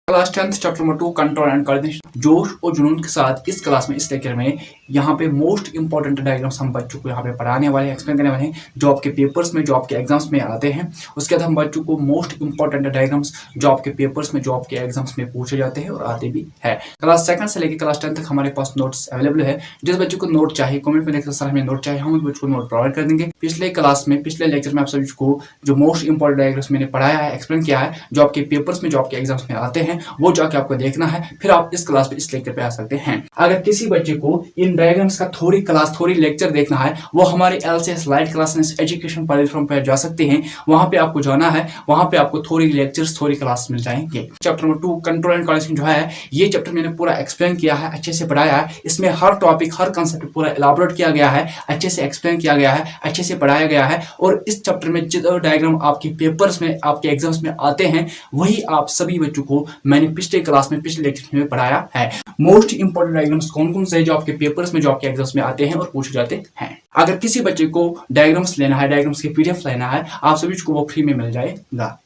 Class 10th chapter number 2 control and coordination. जोश और जुनून के साथ इस क्लास में इस लेक्चर में यहाँ पे मोस्ट इंपॉर्टेंट डायग्राम्स हम बच्चों को यहाँ पे पढ़ाने वाले हैं, एक्सप्लेन करने वाले हैं, जो आपके पेपर्स में, जो आपके एग्जाम्स में आते हैं। उसके बाद हम बच्चों को मोस्ट इंपॉर्टेंट डायग्राम्स जो आपके पेपर्स में, जो आपके एग्जाम्स में पूछे जाते हैं और आते भी है। क्लास 2 से लेकर क्लास 10 तक हमारे पास नोट्स अवेलेबल है। जिस बच्चों को नोट चाहिए कमेंट में लिखकर सर हमें नोट चाहिए, हम उस बच्चों को नोट प्रोवाइड कर देंगे। पिछले क्लास में, पिछले लेक्चर में आप सभी को जो मोस्ट इंपॉर्टेंट डायग्राम्स मैंने पढ़ाया है, एक्सप्लेन किया है, जो आपके पेपर्स में, जो आपके एग्जाम्स में आते हैं, वो जाके आपको देखना है। फिर आप इस क्लास पे, इस लेक्चर पे आ सकते हैं। अगर किसी बच्चे को इन डायग्राम्स का थोड़ी लेक्चर देखना है, वो हमारे LCS live classes education platform पे जा सकते हैं। वहां पे आपको जाना है, वहां पे आपको थोड़ी लेक्चर्स, थोड़ी क्लास मिल जाएंगे। Chapter number 2 control and coordination जो है, ये चैप्टर मैंने पूरा एक्सप्लेन किया है, अच्छे से पढ़ाया है। इसमें हर टॉपिक, हर कंसेप्ट पूरा एलाबोरेट किया गया है, अच्छे से एक्सप्लेन किया गया है, अच्छे से पढ़ाया गया है। और इस चैप्टर में जो डायग्राम आपके पेपर्स में, आपके एग्जाम्स में आते हैं, वही आप सभी बच्चों को मैंने पिछले क्लास में, पिछले लेक्चर में पढ़ाया है। मोस्ट इंपोर्टेंट डायग्राम्स कौन कौन से जो आपके पेपर्स में, जो आपके एग्जाम्स में आते हैं और पूछे जाते हैं। अगर किसी बच्चे को डायग्राम्स लेना है, डायग्राम्स की PDF लेना है, आप सभी को वो फ्री में मिल जाएगा।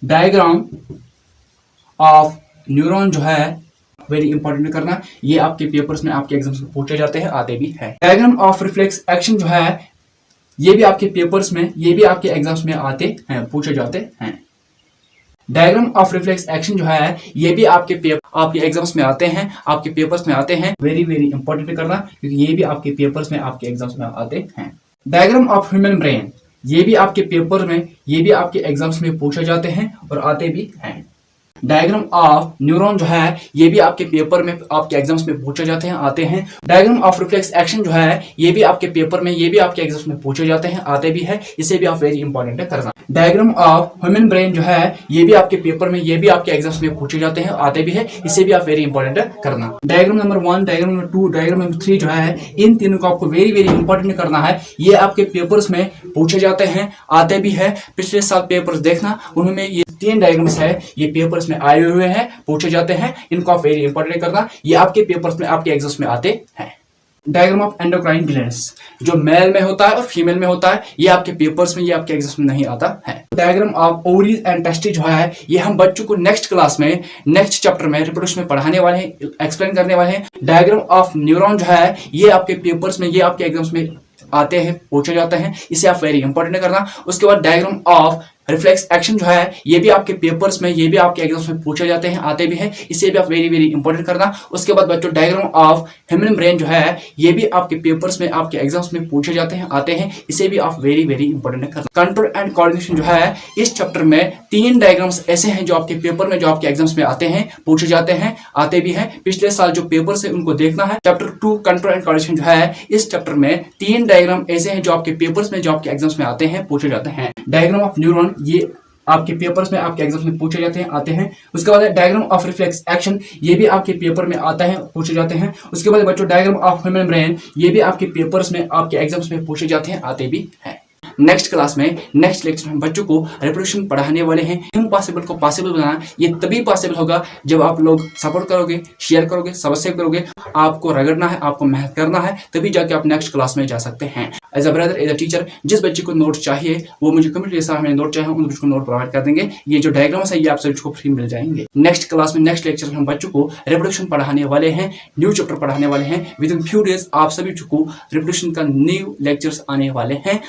डायग्राम ऑफ न्यूरॉन जो है, वेरी इंपॉर्टेंट करना, ये आपके पेपर्स में, आपके एग्जाम्स में पूछे जाते हैं, आते भी है। डायग्राम ऑफ रिफ्लेक्स एक्शन जो है, ये भी आपके पेपर्स में, ये भी आपके एग्जाम्स में आते हैं, पूछे जाते हैं। डायग्राम ऑफ रिफ्लेक्स एक्शन जो है, ये भी आपके एग्जाम्स में आते हैं, आपके पेपर्स में आते हैं। वेरी इंपॉर्टेंट करना, क्योंकि ये भी आपके पेपर्स में, आपके एग्जाम्स में आते हैं। डायग्राम ऑफ ह्यूमन ब्रेन, ये भी आपके पेपर में, ये भी आपके एग्जाम्स में पूछे जाते हैं और आते भी हैं। डायग्राम ऑफ न्यूरॉन जो है, ये भी आपके पेपर में, आपके एग्जाम्स में पूछे जाते हैं, आते हैं। डायग्राम ऑफ रिफ्लेक्स एक्शन जो है, ये भी आपके पेपर में, ये भी आपके एग्जाम्स में पूछे जाते हैं, आते भी है। इसे भी आप वेरी इंपॉर्टेंट करना। डायग्राम ऑफ ह्यूमन ब्रेन जो है, ये भी आपके पेपर में, ये भी आपके एग्जाम्स में पूछे जाते हैं, आते भी है। इसे भी आप वेरी इंपॉर्टेंट करना। Diagram number 1, diagram number 2, diagram number 3 जो है, इन तीनों को आपको वेरी इंपॉर्टेंट करना है। ये आपके पेपर्स में पूछे जाते हैं, आते भी है। पिछले साल पेपर्स देखना, उनमें ये 3 डायग्राम्स है, ये पेपर्स में आए हुए हैं, पूछे जाते हैं। इनको आप वेरी इंपॉर्टेंट करना, ये आपके पेपर्स में, आपके एग्जाम्स में आते हैं। डायग्राम ऑफ एंडोक्राइन ग्लैंड्स, जो मेल में होता है और फीमेल में होता है, ये आपके पेपर्स में, ये आपके एग्जाम्स में नहीं आता है। Diagram of ovaries and testis जो है, ये हम बच्चों को नेक्स्ट क्लास में, नेक्स्ट चैप्टर में, रिप्रोडक्शन में पढ़ाने वाले हैं, एक्सप्लेन करने वाले हैं। डायग्राम ऑफ न्यूरॉन जो है, ये आपके पेपर्स में, ये आपके एग्जाम्स में आते हैं, पूछे जाते हैं। इसे आप वेरी इंपॉर्टेंट करना। उसके बाद डायग्राम ऑफ रिफ्लेक्स एक्शन जो है, ये भी आपके पेपर्स में, ये भी आपके एग्जाम्स में पूछे जाते हैं, आते भी है। इसे भी आप वेरी इंपॉर्टेंट करना। उसके बाद बच्चों डायग्राम ऑफ ह्यूमन ब्रेन जो है, ये भी आपके पेपर्स में, आपके एग्जाम्स में पूछे जाते हैं, आते हैं। इसे भी आप वेरी इंपॉर्टेंट करना। कंट्रोल एंड कोऑर्डिनेशन जो है, इस चैप्टर में 3 डायग्राम्स ऐसे हैं जो आपके पेपर में, जो आपके एग्जाम्स में आते हैं, पूछे जाते हैं, आते भी है। पिछले साल जो पेपर्स है उनको देखना है। चैप्टर 2 कंट्रोल एंड कोऑर्डिनेशन जो है, इस चैप्टर में 3 डायग्राम ऐसे हैं जो आपके पेपर्स में, जो आपके एग्जाम्स में आते हैं, पूछे जाते हैं। डायग्राम ऑफ न्यूरॉन, ये आपके पेपर्स में, आपके एग्जाम्स में पूछे जाते हैं, आते हैं। उसके बाद डायग्राम ऑफ रिफ्लेक्स एक्शन, ये भी आपके पेपर में आता है, पूछे जाते हैं। उसके बाद बच्चों डायग्राम ऑफ ह्यूमन ब्रेन, ये भी आपके पेपर्स में, आपके एग्जाम्स में पूछे जाते हैं, आते भी हैं। नेक्स्ट क्लास में, नेक्स्ट लेक्चर में बच्चों को रिप्रोडक्शन पढ़ाने वाले हैं। इम्पॉसिबल को पॉसिबल बनाना, ये तभी पॉसिबल होगा जब आप लोग सपोर्ट करोगे, शेयर करोगे, सब्सक्राइब करोगे। आपको रगड़ना है, आपको मेहनत करना है, तभी जाके आप नेक्स्ट क्लास में जा सकते हैं। As a brother, as a teacher, जिस बच्चे को नोट चाहिए वो मुझे कमेंट के साथ, हमें नोट चाहिए, उन बच्चों को नोट प्रोवाइड कर देंगे। ये जो डायग्राम्स है, ये आप सभी को फ्री मिल जाएंगे। नेक्स्ट क्लास में, नेक्स्ट लेक्चर में हम बच्चों को रिप्रोडक्शन पढ़ाने वाले हैं, न्यू चैप्टर पढ़ाने वाले हैं। विद इन फ्यू डेज आप सभी को रिप्रोडक्शन का न्यू लेक्चर्स आने वाले हैं।